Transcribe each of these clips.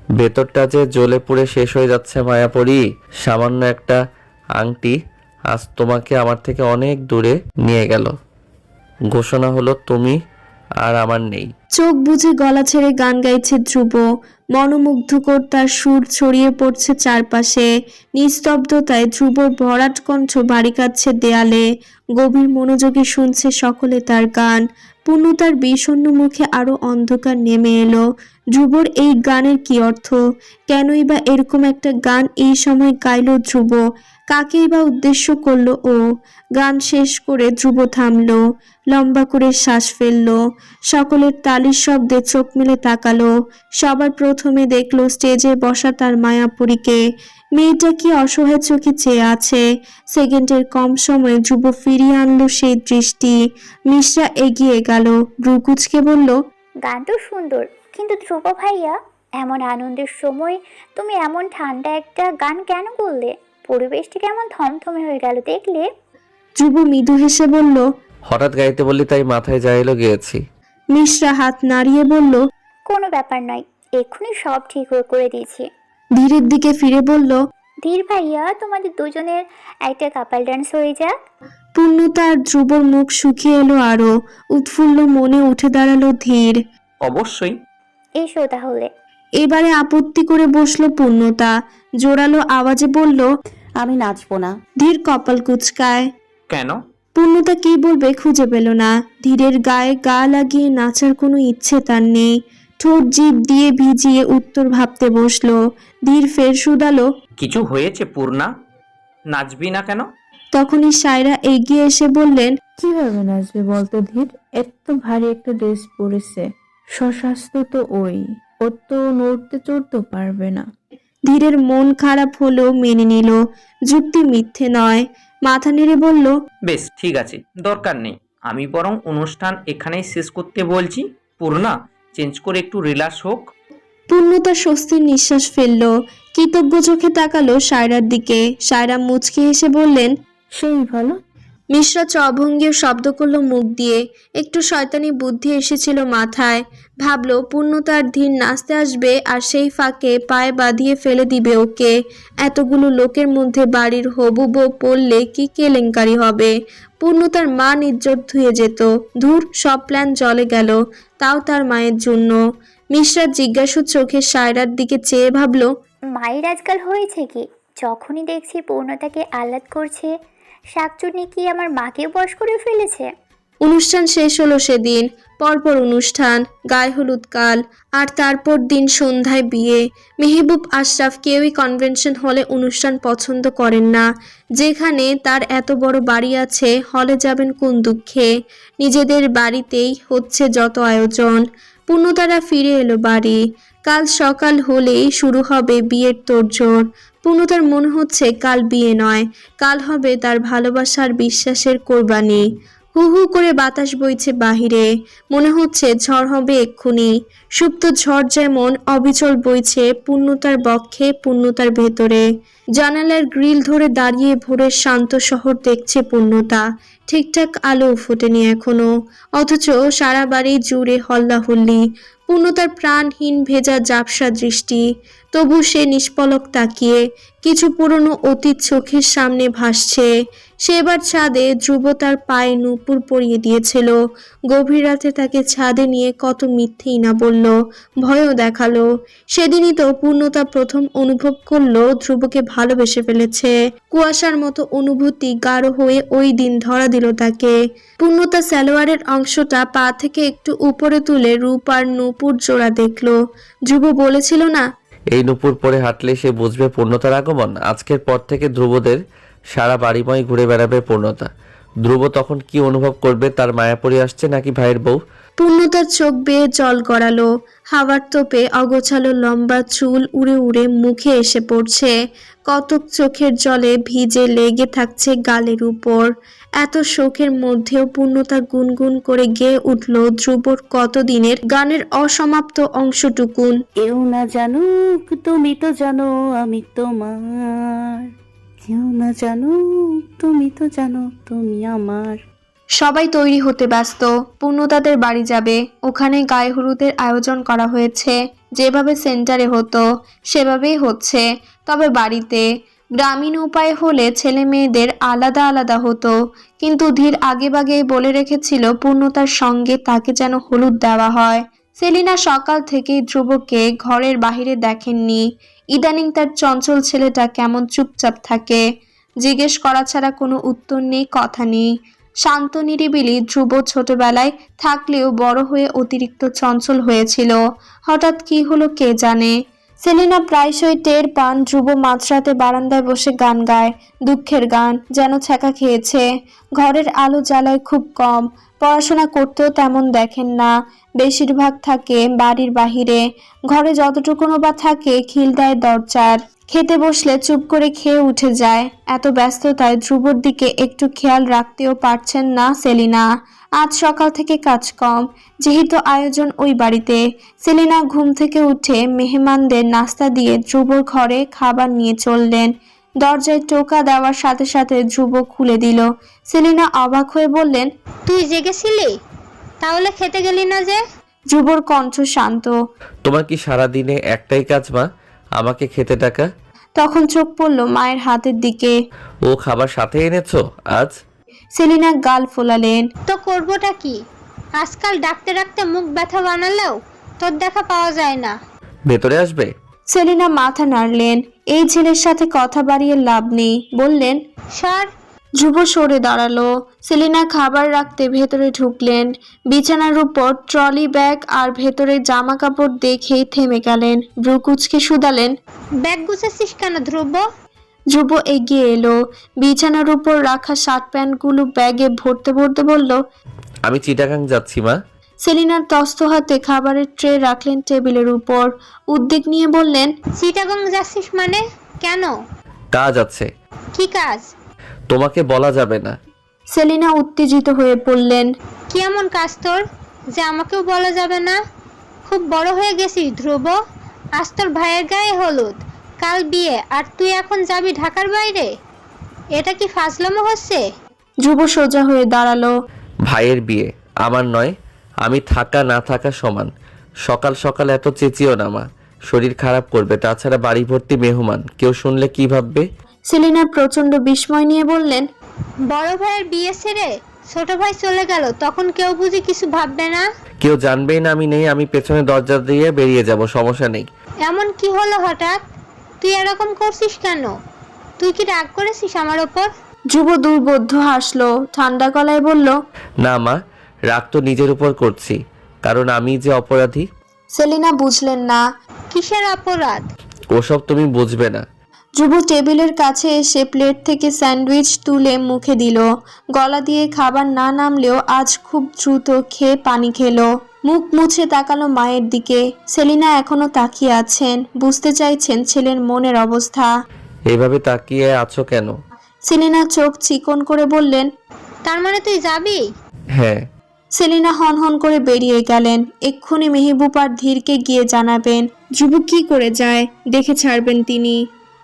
ভেতরটা যে জ্বলে পুড়ে শেষ হয়ে যাচ্ছে মায়াপরি। সামান্য একটা আংটি আজ তোমাকে আমার থেকে অনেক দূরে নিয়ে গেল। ঘোষণা হলো তুমি আর আমার নেই। চোখ বুজে গলা ছেড়ে গান গাইছে ধ্রুব। মনোমুগ্ধকর তার সুর ছড়িয়ে পড়ছে চারপাশে। নিস্তব্ধতায় ধ্রুবর ভরাট কণ্ঠ ভারী কাচ্ছে দেয়ালে। গভীর মনোযোগে শুনছে সকলে তার গান। পূর্ণতার বিষণ্ণ মুখে আরো অন্ধকার নেমে এলো। ধ্রুবর এই গানের কি অর্থ? কেনই বা এরকম একটা গান এই সময় গাইল ধ্রুব? কাকেই বা উদ্দেশ্য করলো ও? গান শেষ করে ধ্রুব থামলো, লম্বা করে শ্বাস ফেললো। সকলের তালির শব্দে চোখ মেলে তাকালো। সবার প্রথমে দেখলো স্টেজে বসা তার মায়াপুরীকে। মেয়েটা কি অসহায় চোখে চেয়ে আছে। সেকেন্ডের কম সময়ে ধ্রুব ফিরিয়ে আনলো সেই দৃষ্টি। মিশ্রা এগিয়ে গেল, ভ্রুকুচকে বলল, গান তো সুন্দর, কিন্তু ধ্রুব ভাইয়া, এমন আনন্দের সময় তুমি এমন ঠান্ডা একটা গান কেন বললে? পরিবেশটা কেমন থমথমে হয়ে গেল দেখলে? ধ্রুব মৃদু হেসে বলল, হঠাৎ গাইতে বললি তাই মাথায় যা এলো গেয়েছি। মিশ্রা হাত নাড়িয়ে বলল, কোনো ব্যাপার নয়, এক্ষুনি সব ঠিক করে দিয়েছি। ধীরের দিকে ফিরে বলল, ধীর ভাইয়া, তোমাদের দুজনের একটা কাপাল ডান্স হয়ে যাক। পূর্ণতা আর ধ্রুবর মুখ শুকিয়ে এলো আরো। উৎফুল্ল মনে উঠে দাঁড়ালো ধীর। অবশ্যই। এসো তাহলে। এবারে আপত্তি করে বসলো পূর্ণতা। জোরালো আওয়াজে বলল, আমি নাচবো না। ধীর কপাল কুচকায়। কেন? পূর্ণতা কি বলবে খুঁজে পেল না। ধীরের গায়ে গা লাগিয়ে নাচার কোনো ইচ্ছে তার নেই। ঠোঁট জিভ দিয়ে ভিজিয়ে উত্তর ভাবতে বসলো। ধীর ফের শুধালো, কিছু হয়েছে পূর্ণা? নাচবি না কেন? তখনই সায়রা এগিয়ে এসে বললেন, কিভাবে নাচবে বলতো ধীর? এত ভারী একটা ড্রেস পরেছে, সস্বাস্থ্য তো ও তো নড়তে চড়তেও পারবে না। ধীরের মন খারাপ হলেও মেনে নিল। যুক্তি মিথ্যে নয়। মাথা নেড়ে বলল, বেশ ঠিক আছে, দরকার নেই। আমি বরং অনুষ্ঠান এখানেই শেষ করতে বলছি। পূর্ণা, চেঞ্জ করে একটু রিল্যাক্স হোক। পূর্ণতা স্বস্তির নিঃশ্বাস ফেলল। কৃতজ্ঞ চোখে তাকালো সায়রার দিকে। সায়রা মুচকি হেসে বললেন, সেই ভালো। মিশ্রা চভঙ্গীর শব্দ করলো মুখ দিয়ে। একটু শয়তানি বুদ্ধি এসেছিল মাথায়। ভাবলো পূর্ণতার ধীর নাচতে আসবে আর সেই ফাঁকে পায়ে বাঁধিয়ে ফেলে দিবে ওকে। এতগুলো লোকের মধ্যে বাড়ির হবু বউ পড়লে কি কেলেঙ্কারি হবে। পূর্ণতার মান ইজ্জত ধুয়ে যেত। ধুর, সব প্ল্যান জলে গেল, তাও তার মায়ের জন্য। মিশ্রা জিজ্ঞাসু চোখে সায়রার দিকে চেয়ে ভাবলো, মায়ের আজকাল হয়েছে কি? যখনই দেখছি পূর্ণতাকে আহ্লাদ করছে, শাকচুন্নি কি আমার মাকেও বশ করে ফেলেছে? অনুষ্ঠান শেষ হলো সেদিন। পরপর অনুষ্ঠান, গায়ে হলুদ কাল, আর তারপর দিন সন্ধ্যায় বিয়ে। মেহবুব আশরাফ কেউই কনভেনশন হলে অনুষ্ঠান পছন্দ করেন না। যেখানে তার এত বড় বাড়ি আছে, হলে যাবেন কোন দুঃখে। নিজেদের বাড়িতেই হচ্ছে যত আয়োজন। পূর্ণতারা ফিরে এলো বাড়ি। কাল সকাল হলেই শুরু হবে বিয়ের তোড়জোড়। পূর্ণতার মনে হচ্ছে কাল বিয়ে নয়, কাল হবে তার ভালোবাসার বিশ্বাসের কোরবানি। হু হু করে বাতাস বইছে বাহিরে। মনে হচ্ছে ঝড় হবে এক্ষুনি। সুপ্ত ঝড় যেমন অবিচল বইছে পূর্ণতার বক্ষে, পূর্ণতার ভেতরে। জানালার গ্রিল ধরে দাঁড়িয়ে ভোরের শান্ত শহর দেখছে পূর্ণতা। ঠিকঠাক আলো ফোটেনি এখনো, অথচ সারা বাড়ি জুড়ে হল্লাহল্লি। পূর্ণতার প্রাণহীন ভেজা ঝাপসা দৃষ্টি। তবু সে নিষ্পলক তাকিয়ে। কিছু পুরনো অতীত চোখের সামনে ভাসছে। সেবার ছাদে ধ্রুব তার পায়ে নূপুর পরিয়ে দিয়েছিল। গভীর রাতে তাকে ছাদে নিয়ে কত মিথ্যেই না বলল, ভয়ও দেখালো। সেদিনই তো পূর্ণতা প্রথম অনুভব করলো ধ্রুবকে ভালোবেসে ফেলেছে। কুয়াশার মতো অনুভূতি গাঢ় হয়ে ওই দিন ধরা দিল তাকে। পূর্ণতা সালোয়ারের অংশটা পা থেকে একটু উপরে তুলে রূপ আর নূপুর জোড়া দেখলো। ধ্রুব বলেছিল না, এই নুপুর পরে হাঁটলে সে বুঝবে পূর্ণতার আগমন। আজকের পর থেকে ধ্রুবদের সারা বাড়িময় ঘুরে বেড়াবে পূর্ণতা। ধ্রুব তখন কি অনুভব করবে? তার মায়াপরি আসছে নাকি ভাইয়ের বউ? পূর্ণতার চোখ বেয়ে জল গড়ালো। হাওয়ার তোপে অগোছালো লম্বা চুল উড়ে উড়ে মুখে এসে পড়ছে। কতক চোখের জলে ভিজে লেগে থাকছে গালের উপর। এত শোকের মধ্যেও পূর্ণতা গুনগুন করে গেয়ে উঠল ধ্রুবর কতদিনের গানের অসমাপ্ত অংশটুকুন। কেউ না জানুক তুমি তো জানো আমি তোমার, কেউ না জানুক তুমি তো জানো তুমি আমার। সবাই তৈরি হতে ব্যস্ত। পূর্ণতাদের বাড়ি যাবে, ওখানে গায়ে হলুদের আয়োজন করা হয়েছে। যেভাবে সেন্টারে হতো সেভাবেই হচ্ছে, তবে বাড়িতে। গ্রামীণ উপায় হলে ছেলে মেয়েদের আলাদা আলাদা হতো, কিন্তু ধীর আগেভাগেই বলে রেখেছিল পূর্ণতার সঙ্গে তাকে যেন হলুদ দেওয়া হয়। সেলিনা সকাল থেকেই ধ্রুবকে ঘরের বাহিরে দেখেননি। ইদানিং তার চঞ্চল ছেলেটা কেমন চুপচাপ থাকে, জিজ্ঞেস করা ছাড়া কোনো উত্তর নেই, কথা নেই। শান্ত নিরিবিলি ধ্রুব ছোটবেলায় থাকলেও বড় হয়ে অতিরিক্ত চঞ্চল হয়েছিল। হঠাৎ কি হলো কে জানে। সেলিনা প্রায়শই টের পান ধ্রুব মাঝরাতে বারান্দায় বসে গান গায়, দুঃখের গান, যেন ছ্যাঁকা খেয়েছে। ঘরের আলো জ্বালায় খুব কম, পড়াশোনা করতেও তেমন দেখেন না, বেশিরভাগ থাকে বাড়ির বাহিরে। ঘরে যতটুকুনো বা থাকে খিল দেয় দরজার। খেতে বসলে চুপ করে খেয়ে উঠে যায়। এত ব্যস্ততায় ধ্রুবর দিকে একটু খেয়াল রাখতেও পারছেন না সেলিনা। আজ সকাল থেকে কাজ কম, যেহেতু আয়োজন ওই বাড়িতে। সেলিনা ঘুম থেকে উঠে মেহমানদের নাস্তা দিয়ে ধ্রুবর ঘরে খাবার নিয়ে চললেন। দরজায় টোকা দেওয়ার সাথে সাথে ধ্রুব খুলে দিল। সেলিনা অবাক হয়ে বললেন, তুই জেগেছিলি? তাহলে খেতে গেলি না যে? ধ্রুবর কণ্ঠ শান্ত। তোমার কি সারাদিনে একটাই কাজ মা, আমাকে খেতে ডাকা? তখন চোখ পড়ল মায়ের হাতের দিকে। ও খাবার সাথে এনেছো আজ? সেলিনা গাল ফোলালেন। তো করবোটা কি? আজকাল ডাকতে ডাকতে মুখ ব্যথা বানালেও তোর দেখা পাওয়া যায় না। ভেতরে আসবে? সেলিনা মাথা নাড়লেন। এই ছেলের সাথে কথা বাড়িয়ে লাভ নেই, বললেন। সর। ধ্রুব সরে দাঁড়ালো। সেলিনা খাবার রাখতে ভেতরে ঢুকলেন। বিছানার উপর ট্রলি ব্যাগ আর ভেতরে জামা কাপড় দেখেই থেমে গেলেন। ভ্রু কুঁচকে শুধালেন, ব্যাগ গুছাচ্ছিস কেন ধ্রুব? ধ্রুব এগিয়ে এলো। বিছানার উপর রাখা শার্ট প্যান্টগুলো ব্যাগে ভরতে ভরতে বলল, আমি চিটাগাং যাচ্ছি মা। সেলিনার তস্ত হাতে খাবারের ট্রে রাখলেন টেবিলের উপর। উদ্বেগ নিয়ে বললেন, চিটাগং যাচ্ছিস মানে? কেন? কাজ আছে। কি কাজ? তোমাকে বলা যাবে না। সেলিনা উত্তেজিত হয়ে পড়লেন। কি এমন কাজ তোর যে আমাকেও বলা যাবে না? খুব বড় হয়ে গেছিস ধ্রুব। আজ তোর ভাইয়ের গায়ে হলুদ, কাল বিয়ে, আর তুই এখন যাবি ঢাকার বাইরে? এটা কি ফাজলামো হচ্ছে? ধ্রুব সোজা হয়ে দাঁড়ালো। ভাইয়ের বিয়ে আমার নয়, আমি থাকা না থাকা সমান। সকাল সকাল এত চেঁচিও না মা, শরীর খারাপ করবে। তাছাড়া বাড়ি ভর্তি মেহমান, কেউ শুনলে কি ভাববে? সেলিনা প্রচন্ড বিস্ময় নিয়ে বললেন, বড় ভাইয়ের বিয়ে ছেড়ে ছোট ভাই চলে গেল, তখন কেউ বুঝি কিছু ভাববে না? কেউ জানবেই না আমি নেই, আমি পেছনে দরজা দিয়ে বেরিয়ে যাব, সমস্যা নেই। এমন কি হলো হঠাৎ? তুই এরকম করছিস কেন? তুই কি রাগ করেছিস আমার ওপর? ধ্রুব দুর্বোধ্য হাসলো, ঠান্ডা গলায় বলল, না মা, রাগ তো নিজের উপর করছি, কারণ আমি যে অপরাধী। সেলিনা বুঝলেন না। কিসের অপরাধ? ওসব তুমি বুঝবে না। ধ্রুব টেবিলের কাছে এসে প্লেট থেকে স্যান্ডউইচ তুলে মুখে দিল। গলা দিয়ে খাবার না নামলেও আজ খুব দ্রুত খেয়ে পানি খেলো। মুখ মুছে তাকালো মায়ের দিকে। সেলিনা এখনো তাকিয়ে আছেন, বুঝতে চাইছেন ছেলের মনের অবস্থা। এইভাবে তাকিয়ে আছো কেন? সেলিনা চোখ চিকন করে বললেন, তার মানে তুই যাবি? হ্যাঁ। সেলিনা হনহন করে বেরিয়ে গেলেন। এক্ষুনি মেহবুব আর ধীরকে গিয়ে জানাবেন। ধ্রুব কি করে যায়, দেখে ছাড়বেন তিনি।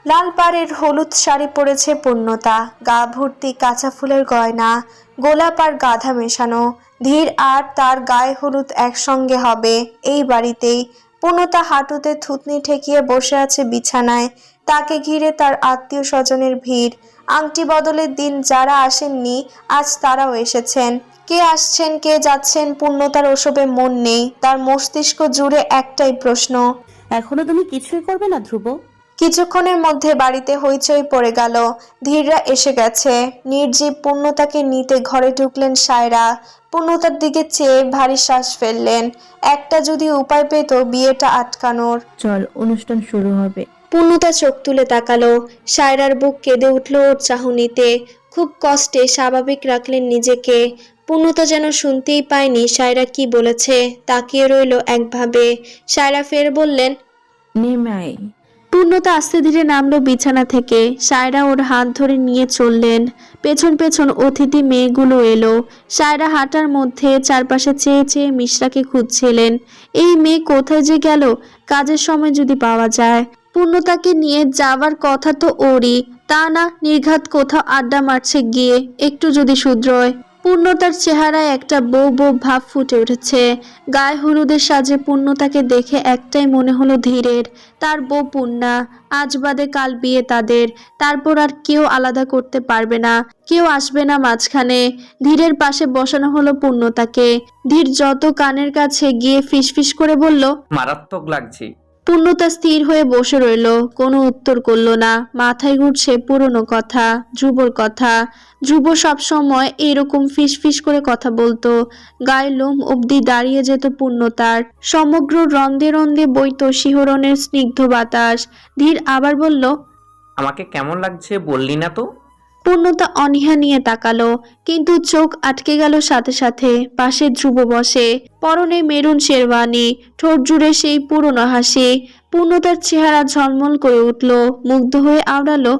লাল পাড়ের হলুদ শাড়ি পরেছে পূর্ণতা, গা ভর্তি কাঁচা ফুলের গয়না, গোলাপ আর গাধা মেশানো। ধীর আর তার গায়ে হলুদ একসঙ্গে হবে এই বাড়িতেই। পূর্ণতা হাঁটুতে থুতনি ঠেকিয়ে বসে আছে বিছানায়। তাকে ঘিরে তার আত্মীয় স্বজনের ভিড়। আংটি বদলের দিন যারা আসেননি আজ তারাও এসেছেন। কে আসছেন কে যাচ্ছেন পূর্ণতার ওসবে মন নেই। তার মস্তিষ্ক জুড়ে একটাই প্রশ্ন, এখনো তুমি কিছুই করবে না ধ্রুব? কিছুক্ষণের মধ্যে বাড়িতে হইচই পড়ে গেল। ধীররা এসে গেছে। নির্জীব পূর্ণতাকে নিতে ঘরে ঢুকলেন সায়রা। পূর্ণতার দিকে চেয়ে ভারী শ্বাস ফেললেন। একটা যদি উপায় পেত বিয়েটা আটকানোর। চল, অনুষ্ঠান শুরু হবে। পূর্ণতা চোখ তুলে তাকালো। সায়রার বুক কেঁদে উঠল ওর চাহনিতে। খুব কষ্টে স্বাভাবিক রাখলেন নিজেকে। পূর্ণতা যেন শুনতেই পায়নি সায়রা কি বলেছে, তাকিয়ে রইল একভাবে। সায়রা ফের বললেন, নেমে আয়। পূর্ণতা আস্তে ধীরে নামলো বিছানা থেকে। সায়রা ওর হাত ধরে নিয়ে চললেন। পেছন পেছন অতিথি মেয়েগুলো এলো। সায়রা হাঁটার মধ্যে চারপাশে চেয়ে চেয়ে মিশরাকে খুঁজছিলেন। এই মেয়ে কোথায় যে গেল, কাজের সময় যদি পাওয়া যায়। পূর্ণতাকে নিয়ে যাওয়ার কথা তো ওরই, তা না নির্ঘাত কোথাও আড্ডা মারছে গিয়ে, একটু যদি শুধরোয়। পূর্ণতার চেহারায় একটা বউ বউ ভাব ফুটে উঠেছে। গায়ে হলুদের সাজে পূর্ণতাকে দেখে একটাই মনে হলো ধীরের, তার বউ পূর্ণা। আজ বাদে কাল বিয়ে তাদের, তারপর আর কেউ আলাদা করতে পারবে না, কেউ আসবে না মাঝখানে। ধীরের পাশে বসানো হলো পূর্ণতাকে। ধীর যত কানের কাছে গিয়ে ফিসফিস করে বলল। মারাত্মক লাগছে। পূর্ণতা স্থির হয়ে বসে রইল, কোনো উত্তর করল না। মাথায় ঘুরছে পুরনো কথা, ধ্রুবর কথা। ধ্রুব সবসময় এরকম ফিসফিস করে কথা বলতো, গায়ে লোম অবধি দাঁড়িয়ে যেত পূর্ণতার। সমগ্র রন্দে রন্দে বইত শিহরণের স্নিগ্ধ বাতাস। ধীর আবার বলল, আমাকে কেমন লাগছে বললি না তো? পূর্ণতা অনীহা নিয়ে তাকালো, কিন্তু চোখ আটকে গেল সাথে সাথে। পাশে ধ্রুব বসে, পরনে মেরুন শেরওয়ানি, ঠোঁট জুড়ে সেই পুরনো হাসি। পূর্ণতার চেহারা ঝলমল করে উঠল, মুগ্ধ হয়ে আওড়ালো,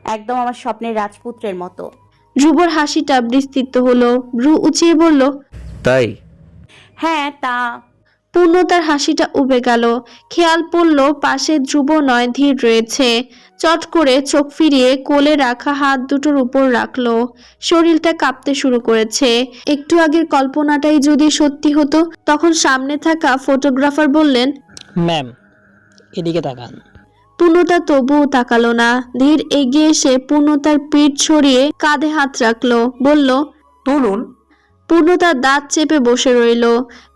একদম আমার স্বপ্নের রাজপুত্রের মতো। ধ্রুবর হাসিটা বিস্তৃত হলো, ভ্রু উঁচিয়ে বলল, তাই? হ্যাঁ তা। পূর্ণতার হাসিটা উবে গেল। খেয়াল পড়ল পাশে ধ্রুব নয় ধীর রয়েছে। চট করে চোখ ফিরিয়ে কোলে রাখা হাত দুটোর উপর রাখলো। শরীরটা কাঁপতে শুরু করেছে। একটু আগের কল্পনাটাই যদি সত্যি হতো। তখন সামনে থাকা ফটোগ্রাফার বললেন, ম্যাম এদিকে তাকান। পূর্ণতা তবুও তাকালো না। ধীর এগিয়ে এসে পূর্ণতার পিঠ ছড়িয়ে কাঁধে হাত রাখলো, বলল, তুলুন। পূর্ণতার দাঁত চেপে বসে রইল।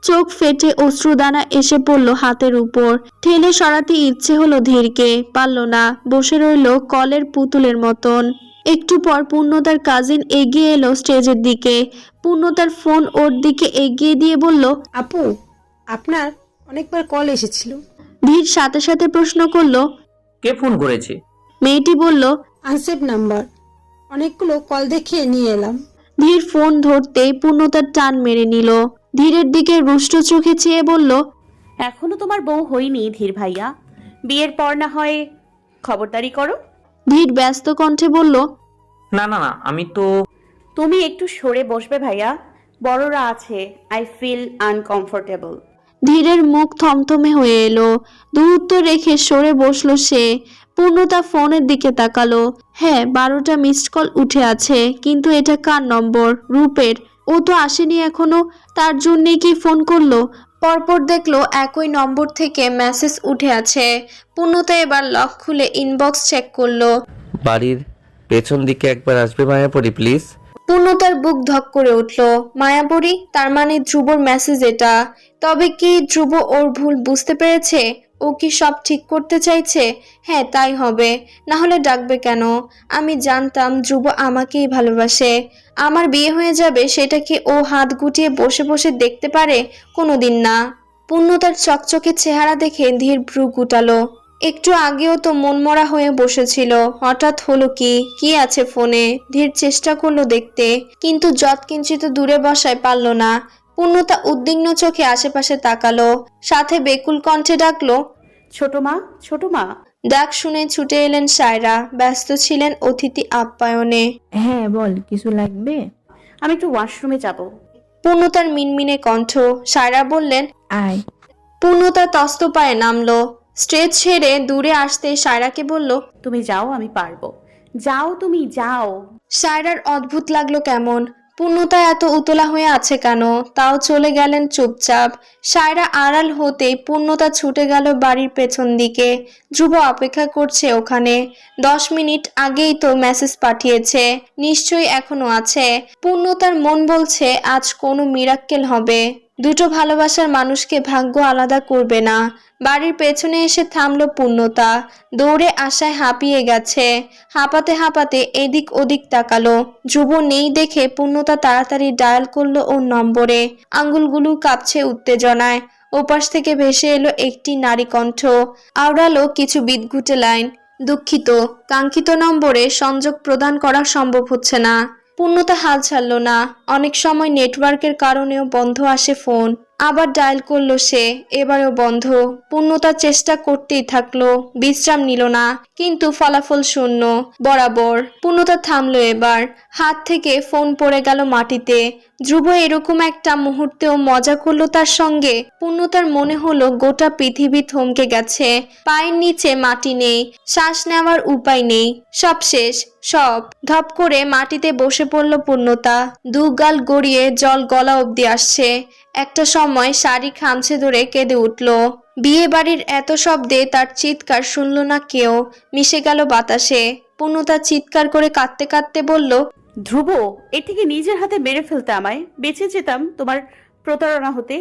চোখ ফেটে অশ্রুদানা এসে পড়ল হাতের উপর। ঠেলে সরাতে ইচ্ছে হলো ধীরকে, পারল না। বসে রইল কলের পুতুলের মতন। একটু পর পূর্ণতার কাজিন এগিয়ে এলো স্টেজের দিকে। পূর্ণতার ফোন ওর দিকে এগিয়ে দিয়ে বলল, আপু, আপনার অনেকবার কল এসেছিল। ধীর সাথে সাথে প্রশ্ন করলো, কে ফোন করেছে? মেয়েটি বলল, আনসেভ নাম্বার, অনেকগুলো কল দেখে নিয়ে এলাম। ধীর ফোন ধরতেই পূর্ণতার টান মেরে নিল। ধীরের দিকে রুষ্ট চোখে চেয়ে বলল, এখনো তোমার বউ হয়নি ধীর ভাইয়া, বিয়ের পর না হয় খবরদারি করো। ধীর ব্যস্ত কণ্ঠে বলল, না না না, আমি তো। তুমি একটু সরে বসবে ভাইয়া, বড়রা আছে। I feel uncomfortable. ধীরের মুখ থমথমে হয়ে এলো। দূরত্ব রেখে সরে বসলো সে। পূর্ণতা ফোনের দিকে তাকালো। হ্যাঁ, 12টা মিসড কল উঠে আছে, কিন্তু এটা কার নম্বর? রূপের। ও তো আসেনি এখনো, তার জন্যে কি ফোন করলো? পরপর দেখলো একই নম্বর থেকে মেসেজ উঠে আছে। পূর্ণতা এবার লক খুলে ইনবক্স চেক করলো। বাড়ির পেছন দিকে একবার আসবে মায়াপরি প্লিজ? পূর্ণতার বুক ধক করে উঠল। মায়াবরী, তার মানে ধ্রুবর মেসেজ এটা। তবে কি ধ্রুব ওর ভুল বুঝতে পেরেছে? ও কি সব ঠিক করতে চাইছে? হ্যাঁ, তাই হবে, না হলে ডাকবে কেন? আমি জানতাম ধ্রুব আমাকেই ভালোবাসে। আমার বিয়ে হয়ে যাবে সেটা কি ও হাত গুটিয়ে বসে বসে দেখতে পারে? কোনোদিন না। পূর্ণতার চকচকে চেহারা দেখে ধীর ভ্রু গুটালো। একটু আগেও তো মনমরা হয়ে বসেছিল, হঠাৎ হলো কি? কি আছে ফোনে? ধীর চেষ্টা করলো দেখতে, কিন্তু যৎকিঞ্চিত দূরে বসায় পারল না। পূর্ণতা উদ্বিগ্ন চোখে আশেপাশে তাকালো, সাথে বেকুল কণ্ঠে ডাকলো, ছোট মা, ছোট মা। ডাক শুনে ছুটে এলেন সায়রা। ব্যস্ত ছিলেন অতিথি আপ্যায়নে। হ্যাঁ বল, কিছু লাগবে? আমি একটু ওয়াশরুমে যাব। পূর্ণতার মিনমিনে কণ্ঠ। সায়রা বললেন, আয়। পূর্ণতা তস্ত পায়ে নামলো। স্টেজ ছেড়ে দূরে আসতে সায়রাকে বলল, তুমি যাও, আমি পারবো। যাও, তুমি যাও। সায়রার অদ্ভুত লাগলো কেমন। পূর্ণতা এত উতলা হয়ে আছে কেন? তাও চলে গেলেন চুপচাপ। সায়রা আড়াল হতেই পূর্ণতা ছুটে গেল বাড়ির পেছন দিকে। ধ্রুব অপেক্ষা করছে ওখানে। 10 মিনিট আগেই তো মেসেজ পাঠিয়েছে, নিশ্চয়ই এখনো আছে। পূর্ণতার মন বলছে আজ কোনো মিরাক্কেল হবে। দুটো ভালোবাসার মানুষকে ভাগ্য আলাদা করবে না। বাড়ির পেছনে এসে থামলো পূর্ণতা। দৌড়ে আসায় হাঁপিয়ে গেছে। হাঁপাতে হাঁপাতে এদিক ওদিক তাকালো। ধ্রুব নেই দেখে পূর্ণতা তাড়াতাড়ি ডায়াল করলো ওর নম্বরে। আঙ্গুলগুলো কাঁপছে উত্তেজনায়। ওপাশ থেকে ভেসে এলো একটি নারী কণ্ঠ। আওড়ালো কিছু বিদঘুটে লাইন। দুঃখিত, কাঙ্ক্ষিত নম্বরে সংযোগ প্রদান করা সম্ভব হচ্ছে না। পূর্ণতা হাল ছাড়ল না। অনেক সময় নেটওয়ার্কের কারণেও বন্ধ আসে ফোন। আবার ডায়াল করলো সে, এবারেও বন্ধ। পূর্ণতা চেষ্টা করতেই থাকলো, বিশ্রাম নিল না, কিন্তু ফলাফল শূন্য বরাবর। পূর্ণতা থামলো এবার, হাত থেকে ফোন পড়ে গেল মাটিতে। ধ্রুব এরকম একটা মুহূর্তেও মজা করলো তার সঙ্গে। পূর্ণতার মনে হলো গোটা পৃথিবী থমকে গেছে, পায়ের নিচে মাটি নেই, শ্বাস নেওয়ার উপায় নেই, সব শেষ সব। ধপ করে মাটিতে বসে পড়ল পূর্ণতা, দু গাল গড়িয়ে জল গলা অবধি আসছে। একটা সময় শাড়ি খামছে ধরে কেঁদে উঠল। বিয়ে বাড়ির এত শব্দে তার চিৎকার শুনল না কেউ, মিশে গেল বাতাসে। পূর্ণতা চিৎকার করে কাঁদতে কাঁদতে বলল, ধ্রুব, এর থেকে নিজের হাতে মেরে ফেলতে আমায়, বেঁচে যেতাম তোমার প্রতারণা হতে।